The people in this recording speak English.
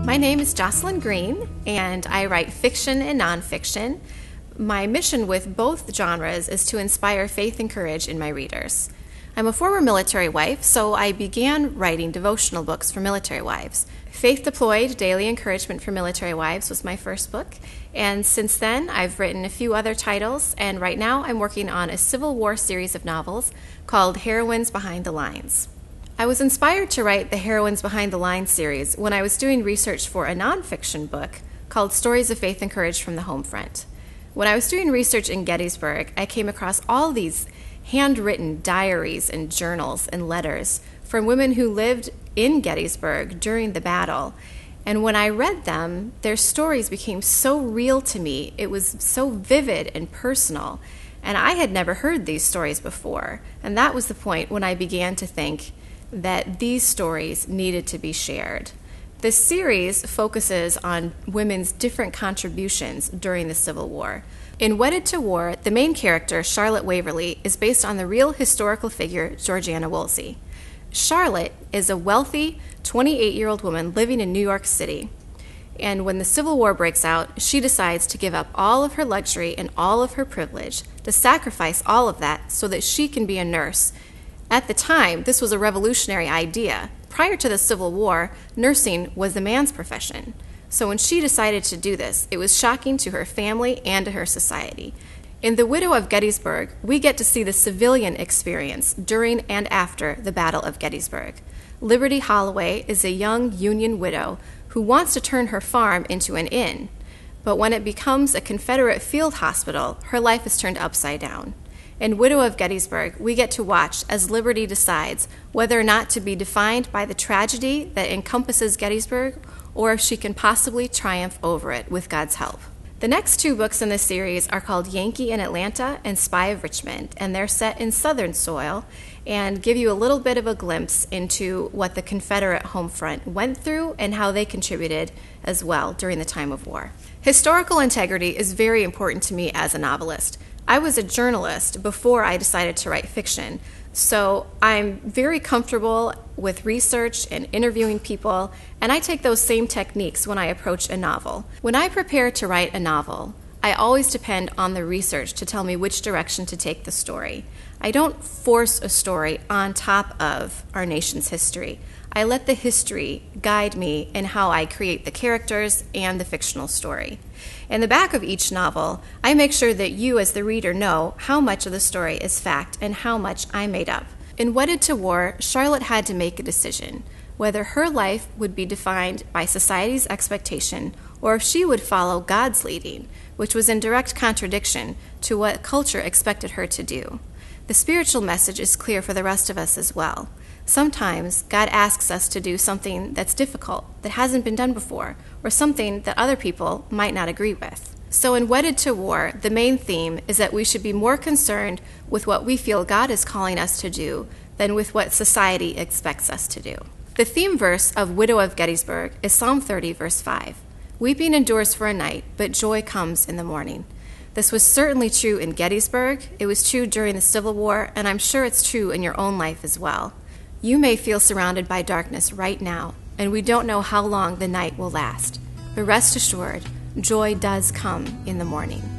My name is Jocelyn Green, and I write fiction and nonfiction. My mission with both genres is to inspire faith and courage in my readers. I'm a former military wife, so I began writing devotional books for military wives. Faith Deployed, Daily Encouragement for Military Wives was my first book, and since then I've written a few other titles, and right now I'm working on a Civil War series of novels called Heroines Behind the Lines. I was inspired to write the Heroines Behind the Lines series when I was doing research for a nonfiction book called Stories of Faith and Courage from the Home Front. When I was doing research in Gettysburg, I came across all these handwritten diaries and journals and letters from women who lived in Gettysburg during the battle. And when I read them, their stories became so real to me. It was so vivid and personal. And I had never heard these stories before. And that was the point when I began to think that these stories needed to be shared. This series focuses on women's different contributions during the Civil War. In Wedded to War, the main character, Charlotte Waverly, is based on the real historical figure, Georgiana Woolsey. Charlotte is a wealthy 28-year-old woman living in New York City. And when the Civil War breaks out, she decides to give up all of her luxury and all of her privilege, to sacrifice all of that so that she can be a nurse. At the time, this was a revolutionary idea. Prior to the Civil War, nursing was the man's profession. So when she decided to do this, it was shocking to her family and to her society. In The Widow of Gettysburg, we get to see the civilian experience during and after the Battle of Gettysburg. Liberty Holloway is a young Union widow who wants to turn her farm into an inn. But when it becomes a Confederate field hospital, her life is turned upside down. In Widow of Gettysburg, we get to watch as Liberty decides whether or not to be defined by the tragedy that encompasses Gettysburg, or if she can possibly triumph over it with God's help. The next two books in this series are called Yankee in Atlanta and Spy of Richmond, and they're set in Southern soil and give you a little bit of a glimpse into what the Confederate home front went through and how they contributed as well during the time of war. Historical integrity is very important to me as a novelist. I was a journalist before I decided to write fiction, so I'm very comfortable with research and interviewing people, and I take those same techniques when I approach a novel. When I prepare to write a novel, I always depend on the research to tell me which direction to take the story. I don't force a story on top of our nation's history. I let the history guide me in how I create the characters and the fictional story. In the back of each novel, I make sure that you as the reader know how much of the story is fact and how much I made up. In Wedded to War, Charlotte had to make a decision, whether her life would be defined by society's expectation or if she would follow God's leading, which was in direct contradiction to what culture expected her to do. The spiritual message is clear for the rest of us as well. Sometimes God asks us to do something that's difficult, that hasn't been done before, or something that other people might not agree with. So in Wedded to War, the main theme is that we should be more concerned with what we feel God is calling us to do than with what society expects us to do. The theme verse of Widow of Gettysburg is Psalm 30, verse 5. Weeping endures for a night, but joy comes in the morning. This was certainly true in Gettysburg, it was true during the Civil War, and I'm sure it's true in your own life as well. You may feel surrounded by darkness right now, and we don't know how long the night will last. But rest assured, joy does come in the morning.